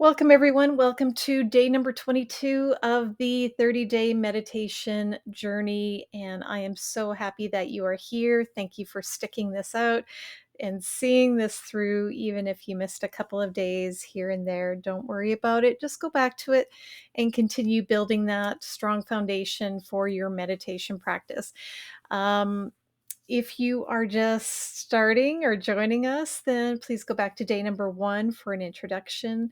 Welcome, everyone. Welcome to day number 22 of the 30-day meditation journey. And I am so happy that you are here. Thank you for sticking this out and seeing this through, even if you missed a couple of days here and there. Don't worry about it. Just go back to it and continue building that strong foundation for your meditation practice. Um, if you are just starting or joining us, then please go back to day number 1 for an introduction.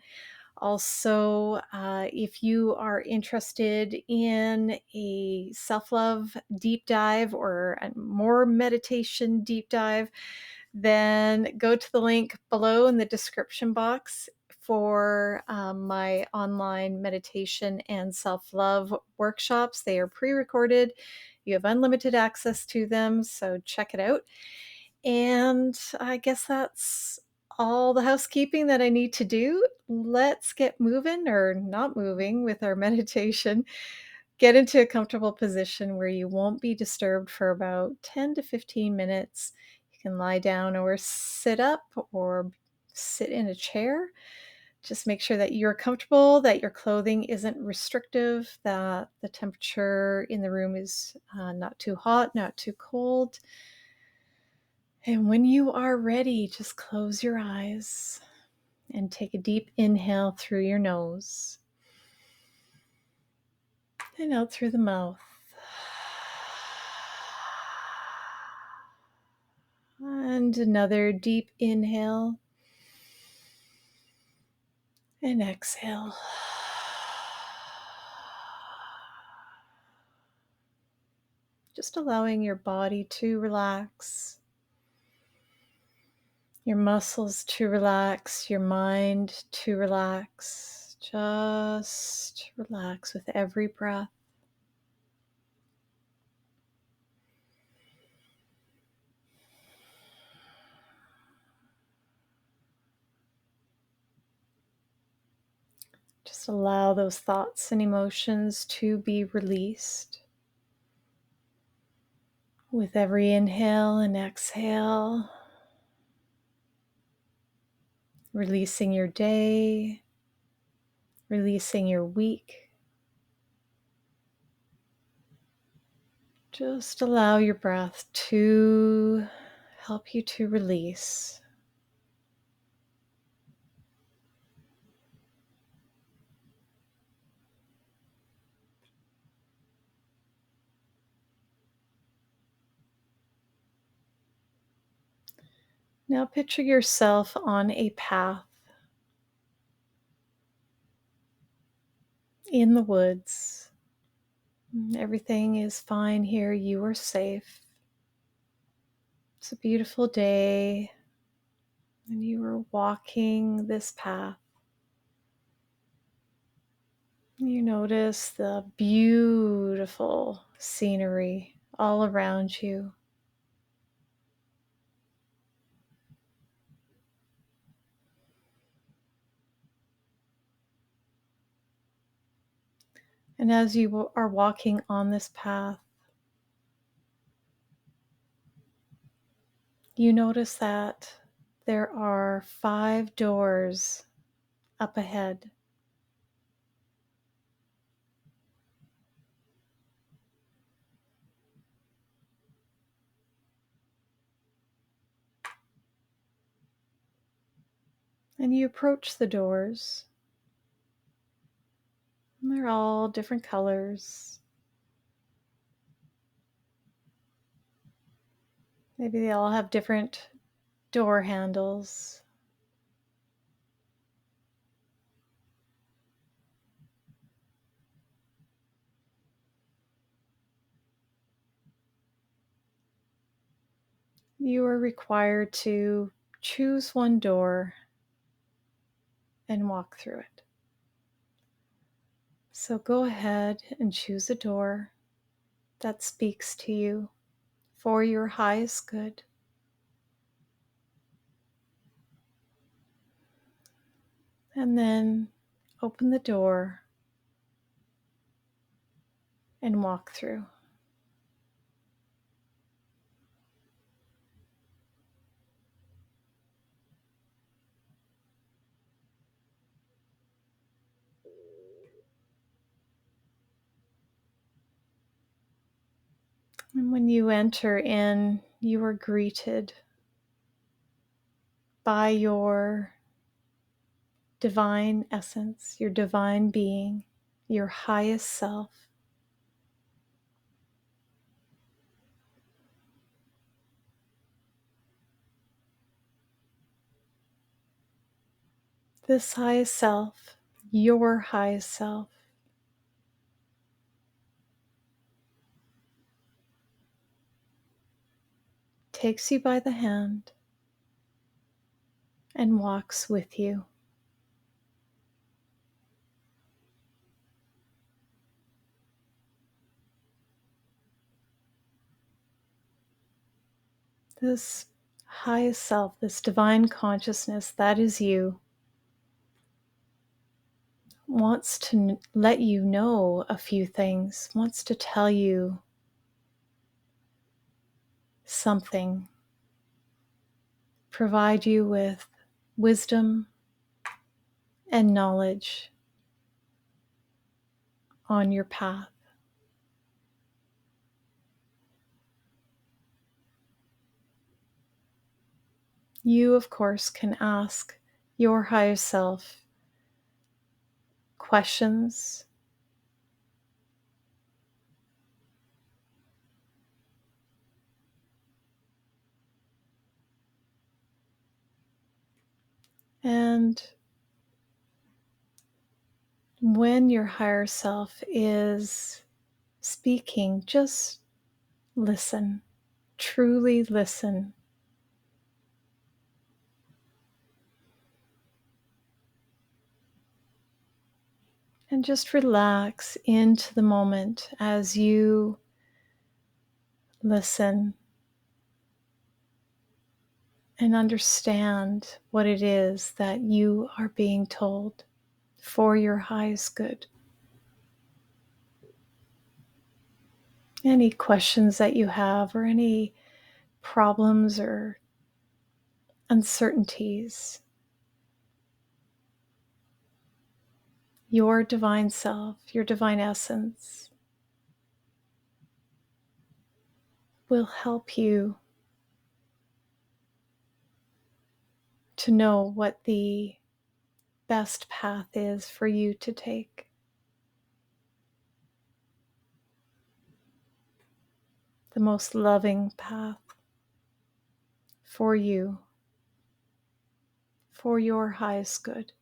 Also, if you are interested in a self love deep dive or a more meditation deep dive, then go to the link below in the description box for my online meditation and self love workshops. They are pre recorded, you have unlimited access to them, so check it out. And I guess that's all the housekeeping that I need to do. Let's get moving or not moving with our meditation. Get into a comfortable position where you won't be disturbed for about 10 to 15 minutes. You can lie down or sit up or sit in a chair. Just make sure that you're comfortable, that your clothing isn't restrictive, that the temperature in the room is not too hot, not too cold. And when you are ready, just close your eyes and take a deep inhale through your nose and out through the mouth. And another deep inhale and exhale. Just allowing your body to relax, your muscles to relax, your mind to relax. Just relax with every breath. Just allow those thoughts and emotions to be released. With every inhale and exhale, releasing your day, releasing your week. Just allow your breath to help you to release. Now picture yourself on a path in the woods. Everything is fine here. You are safe. It's a beautiful day, and you are walking this path. You notice the beautiful scenery all around you. And as you are walking on this path, you notice that there are 5 doors up ahead. And you approach the doors. And they're all different colors. Maybe they all have different door handles. You are required to choose one door and walk through it. So go ahead and choose a door that speaks to you for your highest good. And then open the door and walk through. When you enter in, you are greeted by your divine essence, your divine being, your highest self. This highest self, your highest self, takes you by the hand and walks with you. This highest self, this divine consciousness that is you, wants to let you know a few things, wants to tell you something, provide you with wisdom and knowledge on your path. You, of course, can ask your higher self questions, and when your higher self is speaking, just listen, truly listen. And just relax into the moment as you listen and understand what it is that you are being told for your highest good. Any questions that you have, or any problems or uncertainties, your divine self, your divine essence will help you to know what the best path is for you to take. The most loving path for you, for your highest good.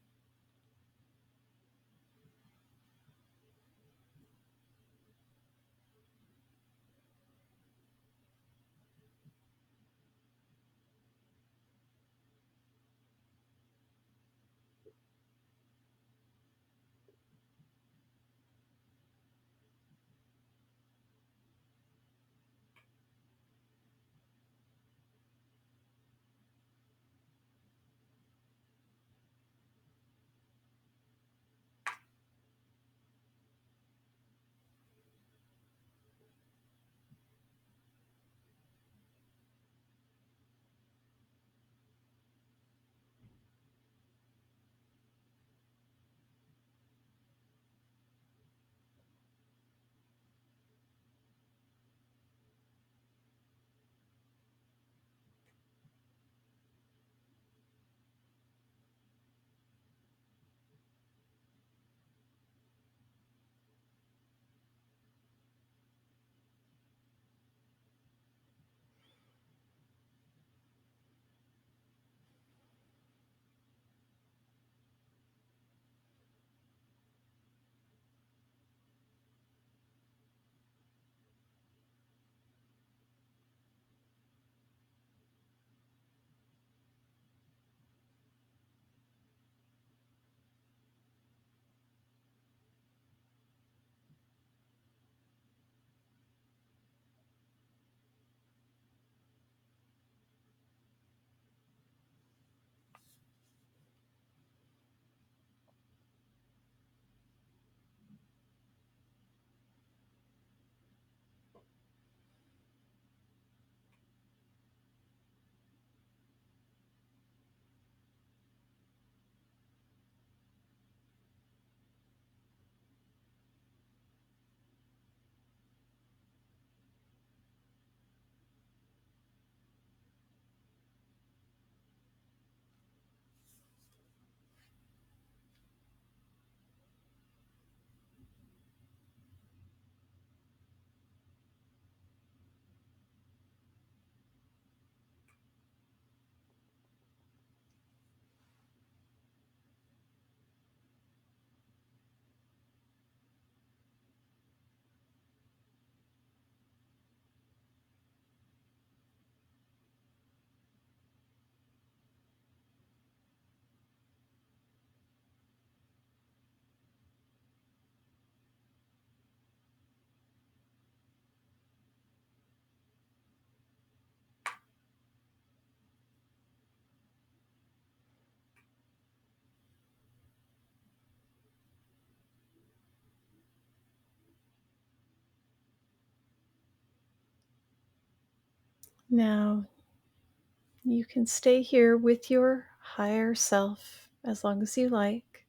Now, you can stay here with your higher self as long as you like.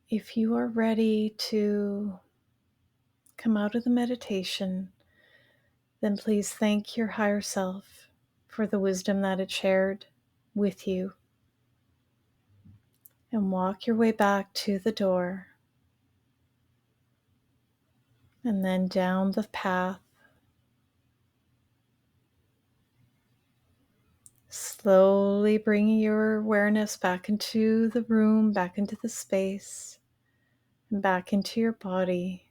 If you are ready to come out of the meditation, then please thank your higher self for the wisdom that it shared with you, and walk your way back to the door and then down the path. Slowly bringing your awareness back into the room, back into the space, and back into your body.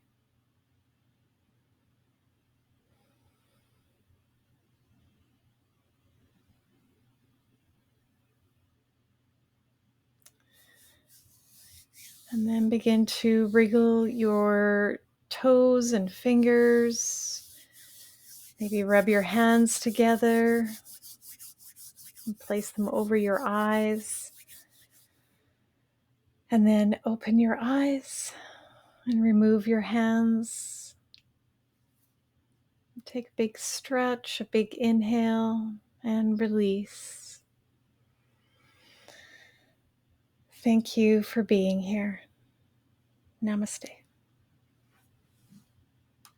And then begin to wriggle your toes and fingers. Maybe rub your hands together and place them over your eyes. And then open your eyes and remove your hands. Take a big stretch, a big inhale, and release. Thank you for being here. Namaste.